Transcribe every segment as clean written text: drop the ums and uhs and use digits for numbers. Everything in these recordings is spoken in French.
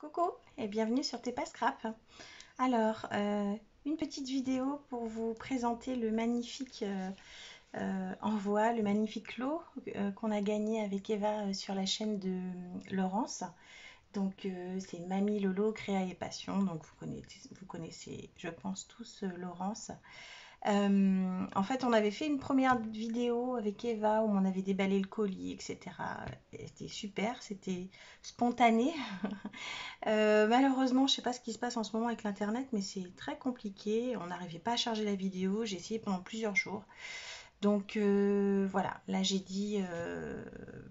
Coucou et bienvenue sur TEPA Scrap. Alors, une petite vidéo pour vous présenter le magnifique envoi, le magnifique lot qu'on a gagné avec Eva sur la chaîne de Laurence. Donc, c'est Mamie Lolo, Créa et Passion. Donc, vous connaissez je pense, tous Laurence. En fait, on avait fait une première vidéo avec Eva où on avait déballé le colis, etc. C'était super, c'était spontané. Malheureusement, je ne sais pas ce qui se passe en ce moment avec l'internet, mais c'est très compliqué. On n'arrivait pas à charger la vidéo. J'ai essayé pendant plusieurs jours. Donc voilà, là j'ai dit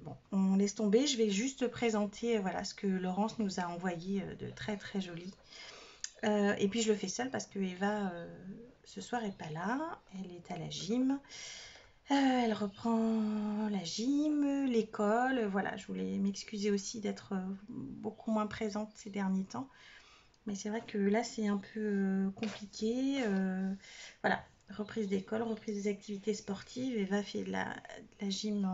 bon, on laisse tomber. Je vais juste présenter voilà ce que Laurence nous a envoyé de très très joli. Et puis je le fais seule parce que Eva ce soir est pas là. Elle est à la gym. Elle reprend la gym, l'école. Voilà, je voulais m'excuser aussi d'être beaucoup moins présente ces derniers temps. Mais c'est vrai que là, c'est un peu compliqué. Voilà, reprise d'école, reprise des activités sportives. Eva fait de la gym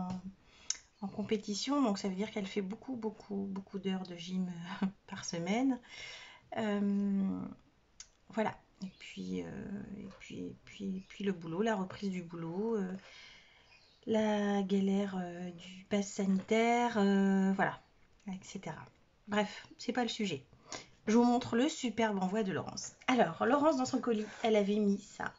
en compétition. Donc, ça veut dire qu'elle fait beaucoup d'heures de gym par semaine. Voilà. Et puis le boulot, la reprise du boulot, la galère du pass sanitaire, voilà, etc. Bref, c'est pas le sujet. Je vous montre le superbe envoi de Laurence. Alors, Laurence, dans son colis, elle avait mis ça.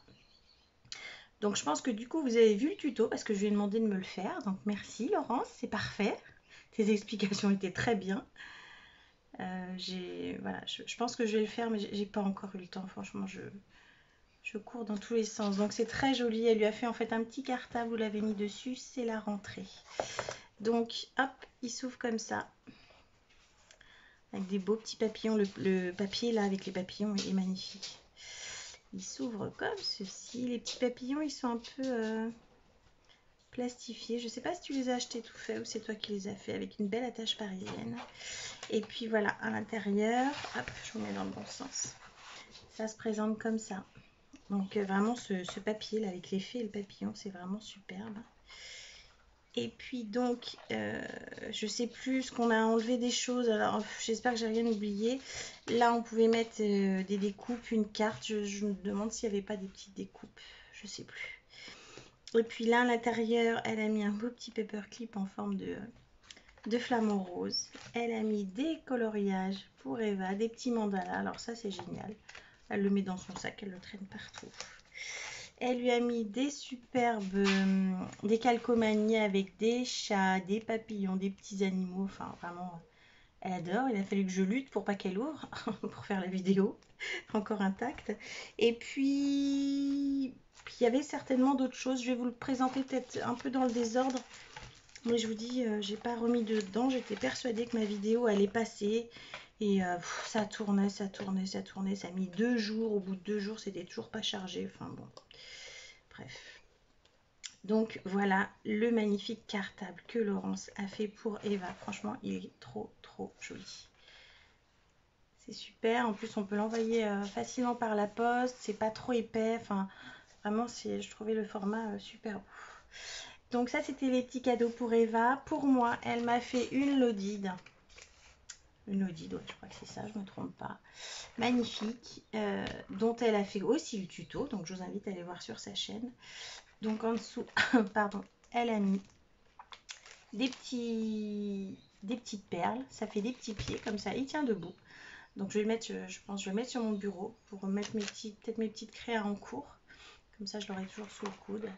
Donc, je pense que du coup, vous avez vu le tuto parce que je lui ai demandé de me le faire. Donc, merci Laurence, c'est parfait. Tes explications étaient très bien. Voilà, je pense que je vais le faire, mais j'ai pas encore eu le temps. Franchement, je cours dans tous les sens. Donc, c'est très joli. Elle lui a fait en fait un petit cartable, vous l'avez mis dessus. C'est la rentrée. Donc, hop, il s'ouvre comme ça. Avec des beaux petits papillons. Le papier là, avec les papillons, est magnifique. Il s'ouvre comme ceci. Les petits papillons, ils sont un peu plastifiés. Je ne sais pas si tu les as achetés tout faits ou c'est toi qui les as fait avec une belle attache parisienne. Et puis voilà, à l'intérieur, hop, je vous mets dans le bon sens. Ça se présente comme ça. Donc vraiment, ce papier là avec l'effet et le papillon, c'est vraiment superbe. Et puis donc, je sais plus ce qu'on a enlevé des choses. Alors, j'espère que j'ai rien oublié. Là, on pouvait mettre des découpes, une carte. Je me demande s'il n'y avait pas des petites découpes. Je sais plus. Et puis là, à l'intérieur, elle a mis un beau petit paperclip en forme de flamant rose. Elle a mis des coloriages pour Eva, des petits mandalas. Alors ça, c'est génial. Elle le met dans son sac, elle le traîne partout. Elle lui a mis des superbes des calcomanies avec des chats, des papillons, des petits animaux. Enfin, vraiment, elle adore. Il a fallu que je lutte pour pas qu'elle ouvre, pour faire la vidéo, encore intacte. Et puis, il y avait certainement d'autres choses. Je vais vous le présenter peut-être un peu dans le désordre. Mais je vous dis, j'ai pas remis dedans. J'étais persuadée que ma vidéo allait passer. Et ça tournait. Ça a mis 2 jours. Au bout de 2 jours, c'était toujours pas chargé. Enfin bon. Bref. Donc voilà le magnifique cartable que Laurence a fait pour Eva. Franchement, il est trop joli. C'est super. En plus, on peut l'envoyer facilement par la poste. C'est pas trop épais. Enfin, vraiment, je trouvais le format super beau. Donc ça, c'était les petits cadeaux pour Eva. Pour moi, elle m'a fait une Lodide. Une Lodide, ouais, je crois que c'est ça, je me trompe pas. Magnifique. Dont elle a fait aussi le tuto. Donc je vous invite à aller voir sur sa chaîne. Donc en dessous, pardon, elle a mis des petites perles. Ça fait des petits pieds comme ça. Il tient debout. Donc je vais le mettre, je pense, je vais le mettre sur mon bureau pour mettre peut-être mes petites créas en cours. Comme ça, je l'aurai toujours sous le coude.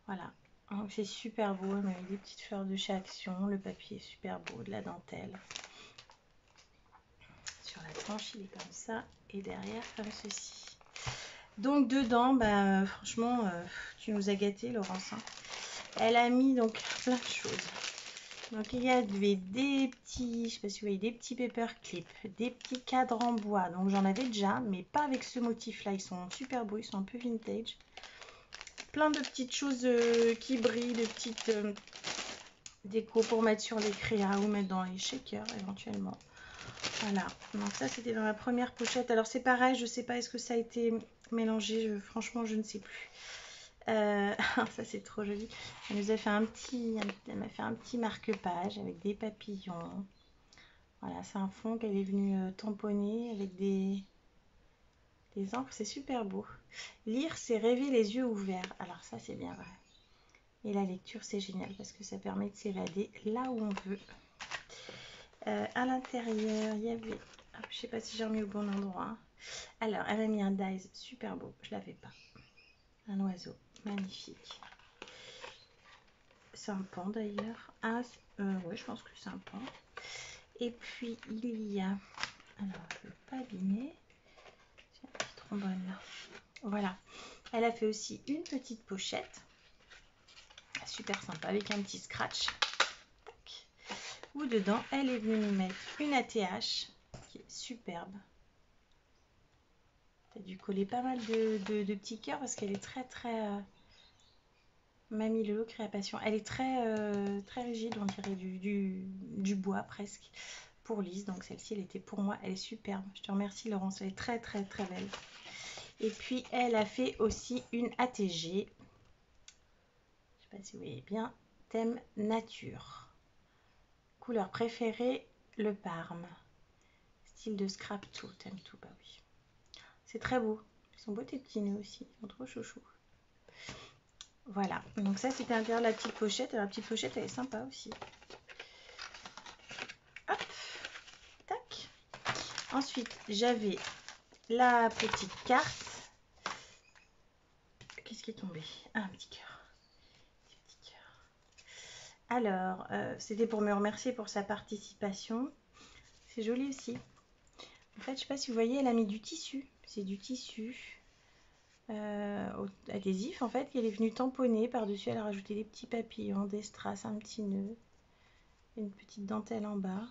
Voilà. Donc c'est super beau. Elle m'a mis des petites fleurs de chez Action. Le papier est super beau, de la dentelle. Sur la tranche, il est comme ça. Et derrière, comme ceci. Donc dedans, bah, franchement, tu nous as gâtés, Laurence. Hein. Elle a mis donc plein de choses. Donc il y avait des petits, je sais pas si vous voyez, des petits paperclips, des petits cadres en bois. Donc j'en avais déjà, mais pas avec ce motif-là. Ils sont super beaux, ils sont un peu vintage. Plein de petites choses qui brillent, de petites déco pour mettre sur les créas ou mettre dans les shakers éventuellement. Voilà, donc ça c'était dans la première pochette. Alors c'est pareil, je sais pas, est-ce que ça a été mélangé, franchement je ne sais plus. Ça c'est trop joli. Elle nous a fait elle m'a fait un petit marque-page avec des papillons. Voilà, c'est un fond qu'elle est venue tamponner avec des encres. C'est super beau. Lire, c'est rêver les yeux ouverts. Alors ça, c'est bien vrai. Et la lecture, c'est génial parce que ça permet de s'évader là où on veut. À l'intérieur, il y avait... Hop, je sais pas si j'ai remis au bon endroit. Hein. Alors, elle a mis un dies super beau. Je l'avais pas. Un oiseau magnifique. C'est un pan d'ailleurs. Ah, oui, je pense que c'est un pan. Et puis, il y a... Alors, je ne veux pas abîmer. J'ai un petit trombone là. Voilà. Elle a fait aussi une petite pochette. Super sympa, avec un petit scratch. Tac. Où dedans, elle est venue nous mettre une ATH qui est superbe. Tu as dû coller pas mal de petits cœurs parce qu'elle est très Mamie Lelo Création. Elle est très rigide, on dirait du bois presque pour Lise. Donc celle-ci, elle était pour moi. Elle est superbe. Je te remercie Laurence. Elle est très belle. Et puis elle a fait aussi une ATG. Je sais pas si vous voyez bien. Thème nature. Couleur préférée, le parme. Style de scrap tout. Thème tout, bah oui. C'est très beau. Ils sont beaux tes petits nœuds aussi. Ils sont trop chouchous. Voilà, donc ça c'était à l'intérieur de la petite pochette. La petite pochette elle est sympa aussi. Hop, tac. Ensuite j'avais la petite carte. Qu'est-ce qui est tombé? Ah, un petit cœur. Petit cœur. Alors, c'était pour me remercier pour sa participation. C'est joli aussi. En fait, je sais pas si vous voyez, elle a mis du tissu. C'est du tissu adhésif en fait. Elle est venue tamponner par-dessus. Elle a rajouté des petits papillons, des strass, un petit nœud. Une petite dentelle en bas.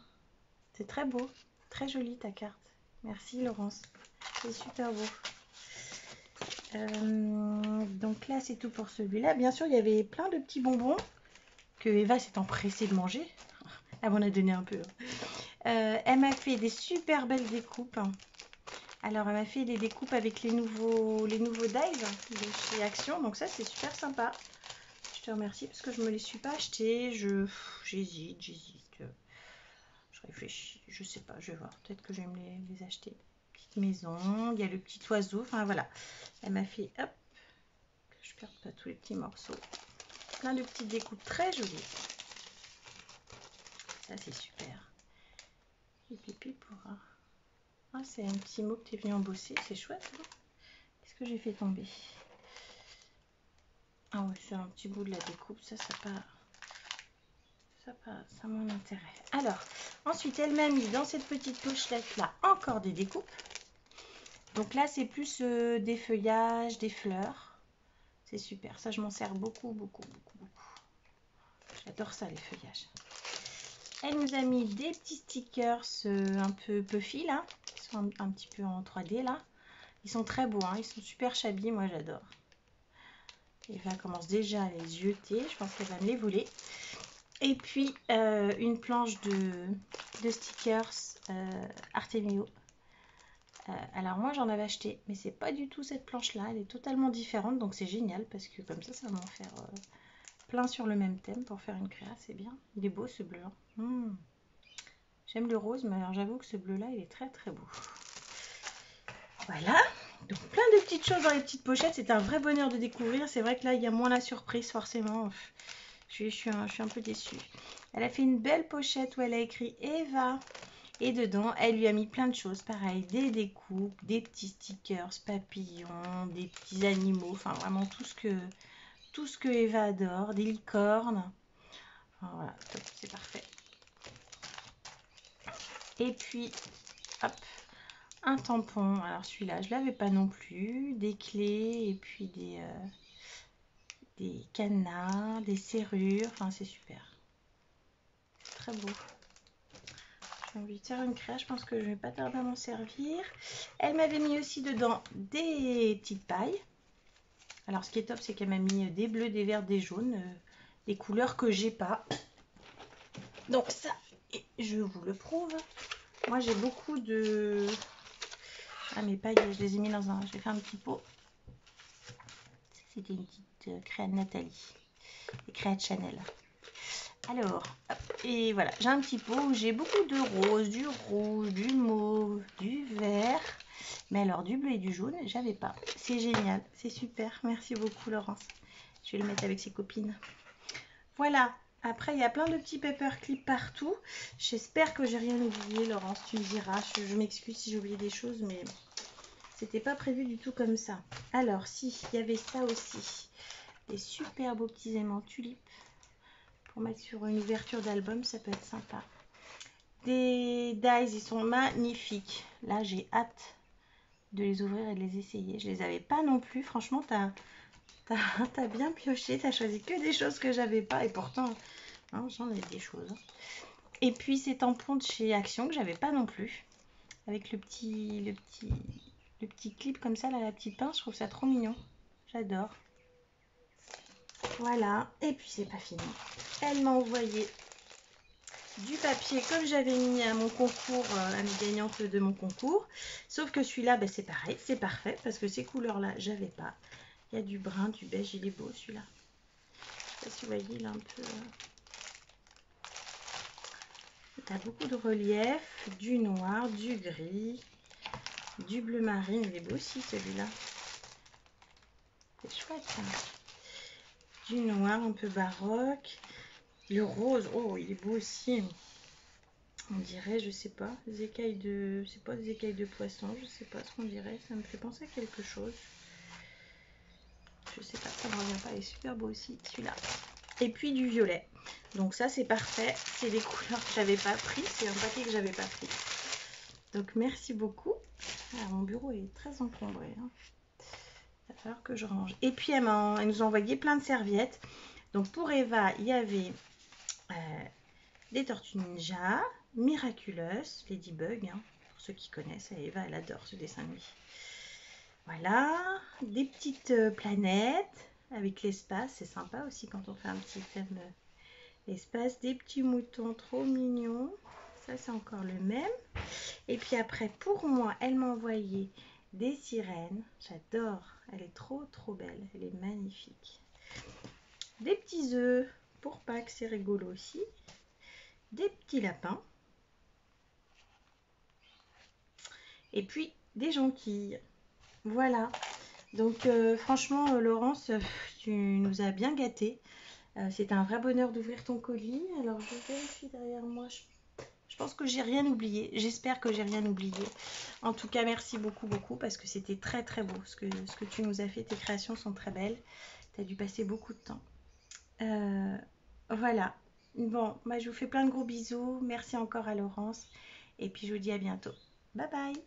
C'est très beau. Très jolie ta carte. Merci Laurence. C'est super beau. Donc là, c'est tout pour celui-là. Bien sûr, il y avait plein de petits bonbons que Eva s'est empressée de manger. Elle m'en a donné un peu. Elle m'a fait des super belles découpes. Alors, elle m'a fait des découpes avec les nouveaux dies de chez Action. Donc ça, c'est super sympa. Je te remercie parce que je ne me les suis pas achetées. J'hésite. Je réfléchis. Je sais pas. Je vais voir. Peut-être que je vais me les acheter. Petite maison. Il y a le petit oiseau. Enfin, voilà. Elle m'a fait... Hop. Que je perde pas tous les petits morceaux. Plein de petites découpes très jolies. Ça, c'est super. Et puis pour... Ah, c'est un petit mot que tu es venu embosser. C'est chouette. Hein. Qu'est-ce que j'ai fait tomber? Ah ouais, c'est un petit bout de la découpe. Ça mon intérêt. Alors, ensuite, elle m'a mis dans cette petite pochette là encore des découpes. Donc là, c'est plus des feuillages, des fleurs. C'est super. Ça, je m'en sers beaucoup. J'adore ça, les feuillages. Elle nous a mis des petits stickers un peu puffy là. Ils sont un petit peu en 3D là. Ils sont très beaux. Hein. Ils sont super shabby. Moi, j'adore. Eva commence déjà à les jeter. Je pense qu'elle va me les voler. Et puis, une planche de stickers Artemio. Alors, moi, j'en avais acheté. Mais c'est pas du tout cette planche-là. Elle est totalement différente. Donc, c'est génial. Parce que comme ça va m'en faire plein sur le même thème pour faire une créa. C'est bien. Il est beau, ce bleu. Hein. J'aime le rose. Mais alors, j'avoue que ce bleu-là, il est très beau. Voilà. Donc, plein de petites choses dans les petites pochettes. C'est un vrai bonheur de découvrir. C'est vrai que là, il y a moins la surprise, forcément. Je suis un peu déçue. Elle a fait une belle pochette où elle a écrit Eva. Et dedans, elle lui a mis plein de choses. Pareil, des découpes, des petits stickers, papillons, des petits animaux. Enfin, vraiment tout ce que Eva adore. Des licornes. Enfin, voilà, c'est parfait. Et puis, hop, un tampon. Alors celui-là, je ne l'avais pas non plus. Des clés et puis des cadenas, des serrures. Enfin, c'est super. Très beau. J'ai envie de faire une créa, je pense que je vais pas tarder à m'en servir. Elle m'avait mis aussi dedans des petites pailles. Alors ce qui est top, c'est qu'elle m'a mis des bleus, des verts, des jaunes, des couleurs que j'ai pas. Donc ça, je vous le prouve. Moi j'ai beaucoup de... Ah, mes pailles, je les ai mis dans un... J'ai fait un petit pot. C'était une petite créa de Nathalie. Des créas de Chanel. Alors, hop, et voilà, j'ai un petit pot où j'ai beaucoup de rose, du rouge, du mauve, du vert. Mais alors, du bleu et du jaune, j'avais pas. C'est génial, c'est super. Merci beaucoup, Laurence. Je vais le mettre avec ses copines. Voilà. Après, il y a plein de petits paperclips partout. J'espère que j'ai rien oublié, Laurence. Tu me diras. Je m'excuse si j'ai oublié des choses, mais c'était pas prévu du tout comme ça. Alors, si, il y avait ça aussi. Des super beaux petits aimants tulipes. Pour mettre sur une ouverture d'album, ça peut être sympa. Des dies, ils sont magnifiques. Là, j'ai hâte de les ouvrir et de les essayer. Je les avais pas non plus. Franchement, t'as bien pioché. T'as choisi que des choses que j'avais pas. Et pourtant, hein, j'en ai des choses. Et puis, ces tampons de chez Action que j'avais pas non plus. Avec le petit clip comme ça, là, la petite pince. Je trouve ça trop mignon. J'adore. Voilà. Et puis, c'est pas fini. Elle m'a envoyé du papier comme j'avais mis à mon concours, à mes gagnantes de mon concours. Sauf que celui-là, ben, c'est pareil, c'est parfait parce que ces couleurs-là, j'avais pas. Il y a du brun, du beige, il est beau celui-là. Je sais pas si vous voyez, il est un peu... Il y a beaucoup de relief, du noir, du gris, du bleu marine. Il est beau aussi celui-là. C'est chouette ça. Du noir un peu baroque. Le rose, oh, il est beau aussi. On dirait, je sais pas, des écailles de... C'est pas des écailles de poisson, je sais pas ce qu'on dirait. Ça me fait penser à quelque chose. Je sais pas, ça me revient pas. Il est super beau aussi, celui-là. Et puis du violet. Donc ça, c'est parfait. C'est des couleurs que j'avais pas pris. C'est un paquet que j'avais pas pris. Donc merci beaucoup. Ah, mon bureau est très encombré. Hein. Il va falloir que je range. Et puis elle nous a envoyé plein de serviettes. Donc pour Eva, il y avait des Tortues Ninja, Miraculous, Ladybug, hein, pour ceux qui connaissent. Eva, elle adore ce dessin animé. Voilà, des petites planètes avec l'espace. C'est sympa aussi quand on fait un petit thème espace. Des petits moutons trop mignons. Ça, c'est encore le même. Et puis après, pour moi, elle m'a envoyé des sirènes. J'adore. Elle est trop, trop belle. Elle est magnifique. Des petits œufs pour Pâques, c'est rigolo aussi. Des petits lapins. Et puis, des jonquilles. Voilà. Donc, franchement, Laurence, tu nous as bien gâtés. C'était un vrai bonheur d'ouvrir ton colis. Alors, je vérifie derrière moi. Je pense que j'ai rien oublié. J'espère que j'ai rien oublié. En tout cas, merci beaucoup, beaucoup, parce que c'était très, très beau. Ce que tu nous as fait, tes créations sont très belles. Tu as dû passer beaucoup de temps. Voilà. Bon, je vous fais plein de gros bisous. Merci encore à Laurence. Et puis, je vous dis à bientôt. Bye bye.